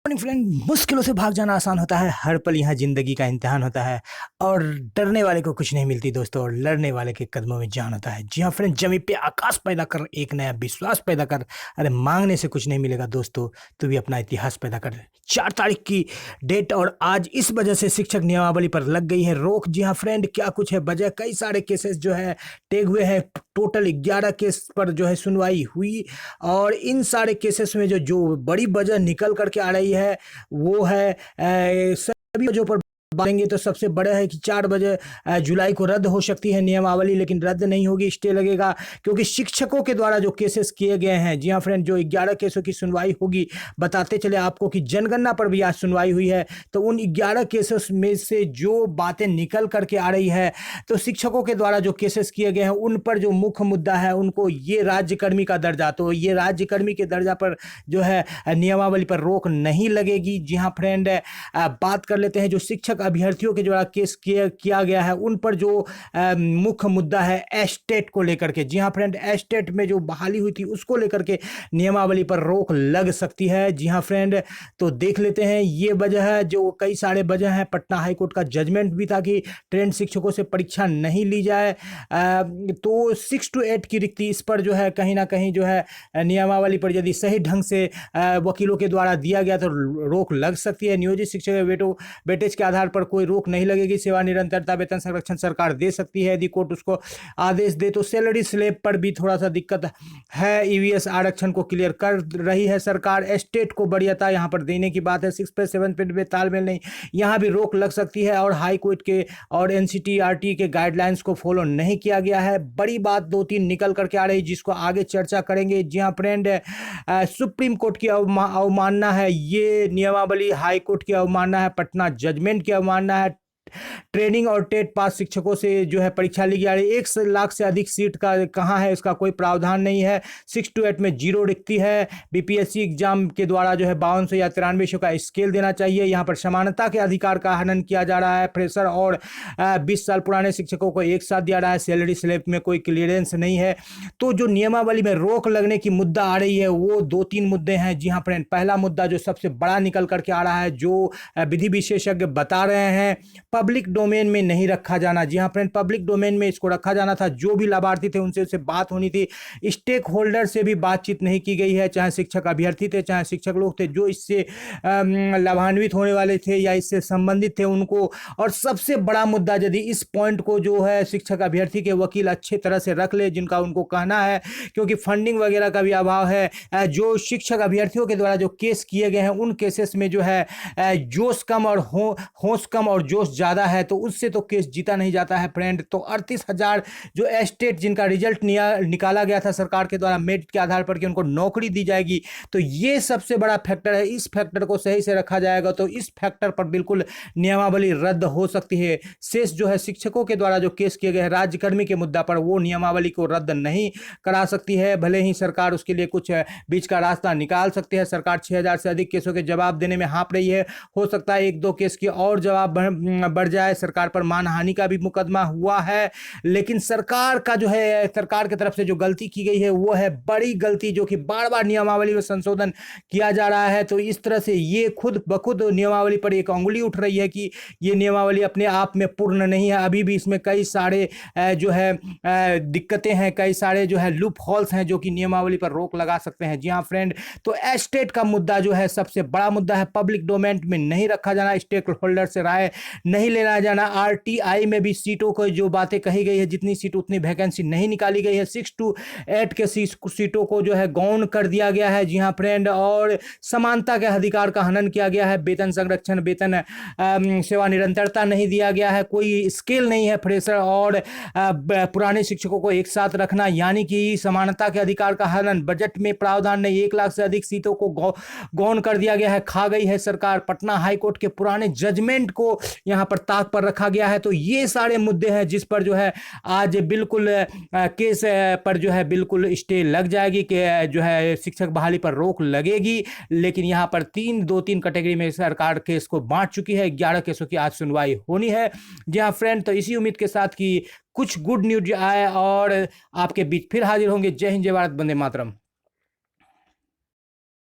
Morning friend, मुश्किलों से भाग जाना आसान होता है। हर पल यहाँ जिंदगी का इम्तिहान होता है और डरने वाले को कुछ नहीं मिलती दोस्तों, और लड़ने वाले के कदमों में जान होता है। जी हाँ फ्रेंड, जमीन पे आकाश पैदा कर, एक नया विश्वास पैदा कर। अरे मांगने से कुछ नहीं मिलेगा दोस्तों, तू भी अपना इतिहास पैदा कर। 4 तारीख की डेट और आज इस वजह से शिक्षक नियमावली पर लग गई है रोक। जी हाँ फ्रेंड, क्या कुछ है वजह? कई सारे केसेस जो है टेग हुए हैं। टोटल 11 केस पर जो है सुनवाई हुई और इन सारे केसेस में जो जो बड़ी वजह निकल करके आ रही है वो है सभी वजहों पर बातेंगे। तो सबसे बड़ा है कि 4 बजे जुलाई को रद्द हो सकती है नियमावली, लेकिन रद्द नहीं होगी, स्टे लगेगा, क्योंकि शिक्षकों के द्वारा जो केसेस किए गए हैं। जी हाँ फ्रेंड, जो 11 केसों की सुनवाई होगी, बताते चले आपको कि जनगणना पर भी आज सुनवाई हुई है। तो उन 11 केसों में से जो बातें निकल करके आ रही है, तो शिक्षकों के द्वारा जो केसेस किए गए हैं उन पर जो मुख्य मुद्दा है, उनको ये राज्यकर्मी का दर्जा, तो ये राज्यकर्मी के दर्जा पर जो है नियमावली पर रोक नहीं लगेगी। जी हाँ फ्रेंड, बात कर लेते हैं जो शिक्षक अभ्यर्थियों के द्वारा केस किया गया है उन पर जो मुख्य मुद्दा है एस्टेट को लेकर के। जी हाँ फ्रेंड, एस्टेट में जो बहाली हुई थी उसको लेकर के नियमावली पर रोक लग सकती है। जी हाँ फ्रेंड, तो देख लेते हैं ये वजह है। जो कई सारे वजह हैं, पटना हाईकोर्ट का जजमेंट भी था कि ट्रेंड शिक्षकों से परीक्षा नहीं ली जाए। तो 6 to 8 की रिक्ति, इस पर जो है कहीं ना कहीं जो है नियमावली पर यदि सही ढंग से वकीलों के द्वारा दिया गया तो रोक लग सकती है। नियोजित शिक्षक वेटेज के आधार पर कोई रोक नहीं लगेगी। सेवा निरंतरता वेतन संरक्षण सरकार दे सकती है यदि कोर्ट उसको आदेश दे। तो सैलरी स्लेब पर भी थोड़ा सा दिक्कत है। ईवीएस आरक्षण को क्लियर कर रही है सरकार। एस्टेट को वरीयता यहाँ पर देने की बात है। 6+7 में तालमेल नहीं, यहाँ भी रोक लग सकती है। और हाई कोर्ट के और एनसीटीआरटी के गाइडलाइंस को फॉलो नहीं किया गया है। बड़ी बात 2-3 निकल करके आ रही जिसको आगे चर्चा करेंगे। जी हाँ फ्रेंड, सुप्रीम कोर्ट की अवमानना है ये नियमावली, हाई कोर्ट की अवमानना है, पटना जजमेंट की अवमानना है। ट्रेनिंग और टेट पास शिक्षकों से जो है परीक्षा ली जा रही है। 1 लाख से अधिक सीट का कहाँ है, इसका कोई प्रावधान नहीं है। 6 to 8 में 0 रिक्ति है। बीपीएससी एग्जाम के द्वारा जो है 5200 या 9300 का स्केल देना चाहिए। यहाँ पर समानता के अधिकार का हनन किया जा रहा है। फ्रेशर और 20 साल पुराने शिक्षकों को एक साथ दिया रहा है। सैलरी स्लिप में कोई क्लियरेंस नहीं है। तो जो नियमावली में रोक लगने की मुद्दा आ रही है वो 2-3 मुद्दे हैं। जी हाँ फ्रेंड, पहला मुद्दा जो सबसे बड़ा निकल करके आ रहा है, जो विधि विशेषज्ञ बता रहे हैं, पब्लिक डोमेन में नहीं रखा जाना। जी हाँ फ्रेंड, पब्लिक डोमेन में इसको रखा जाना था। जो भी लाभार्थी थे उनसे बात होनी थी। स्टेक होल्डर से भी बातचीत नहीं की गई है, चाहे शिक्षक अभ्यर्थी थे चाहे शिक्षक लोग थे जो इससे लाभान्वित होने वाले थे या इससे संबंधित थे उनको। और सबसे बड़ा मुद्दा, यदि इस पॉइंट को जो है शिक्षक अभ्यर्थी के वकील अच्छे तरह से रख ले, जिनका उनको कहना है, क्योंकि फंडिंग वगैरह का भी अभाव है। जो शिक्षक अभ्यर्थियों के द्वारा जो केस किए गए हैं उन केसेस में जो है जोश कम और होश कम और जोश ज़्यादा है, तो उससे तो केस जीता नहीं जाता है फ्रेंड। तो 38,000 जो एस्टेट जिनका रिजल्ट निकाला गया था सरकार के द्वारा मेरिट के आधार पर कि उनको नौकरी दी जाएगी, तो ये सबसे बड़ा फैक्टर है। इस फैक्टर को सही से रखा जाएगा तो इस फैक्टर पर बिल्कुल नियमावली रद्द हो सकती है। शेष जो है शिक्षकों के द्वारा जो केस किए गए हैं राज्यकर्मी के मुद्दा पर, वो नियमावली को रद्द नहीं करा सकती है। भले ही सरकार उसके लिए कुछ बीच का रास्ता निकाल सकती है। सरकार 6000 से अधिक केसों के जवाब देने में हाँप रही है। हो सकता है 1-2 केस की और जवाब बढ़ जाए। सरकार पर मानहानि का भी मुकदमा हुआ है, लेकिन सरकार का जो है, सरकार की तरफ से जो गलती की गई है वो है बड़ी गलती, जो कि बार बार नियमावली में संशोधन किया जा रहा है। तो इस तरह से ये खुद बखुद नियमावली पर एक अंगुली उठ रही है कि ये नियमावली अपने आप में पूर्ण नहीं है। अभी भी इसमें कई सारे जो है दिक्कतें हैं, कई सारे जो है लूप होल्स हैं जो कि नियमावली पर रोक लगा सकते हैं। जी हाँ फ्रेंड, तो एस्टेट का मुद्दा जो है सबसे बड़ा मुद्दा है। पब्लिक डोमेन में नहीं रखा जाना, स्टेक होल्डर से राय नहीं लेना जाना। आरटीआई में भी सीटों को जो बातें कही गई है, जितनी सीट उतनी वैकेंसी नहीं निकाली गई है। 6 to 8 के सीटों को जो है गौण कर दिया गया है। जी हाँ फ्रेंड, और समानता के अधिकार का हनन किया गया है। वेतन संरक्षण, वेतन सेवा निरंतरता नहीं दिया गया है। कोई स्केल नहीं है फ्रेशर और पुराने शिक्षकों को एक साथ रखना, यानी कि समानता के अधिकार का हनन। बजट में प्रावधान नहीं, 1 लाख से अधिक सीटों को गौण कर दिया गया है। खा गई है सरकार। पटना हाईकोर्ट के पुराने जजमेंट को यहां पर ताक पर रखा गया है। तो ये सारे मुद्दे हैं जिस पर जो है आज बिल्कुल केस पर जो है बिल्कुल स्टे लग जाएगी कि जो है शिक्षक बहाली पर रोक लगेगी। लेकिन यहां पर 2-3 कैटेगरी में सरकार केस को बांट चुकी है। 11 केसों की आज सुनवाई होनी है। जी हाँ फ्रेंड, तो इसी उम्मीद के साथ कि कुछ गुड न्यूज आए और आपके बीच फिर हाजिर होंगे। जय हिंद, जय भारत, वंदे मातरम।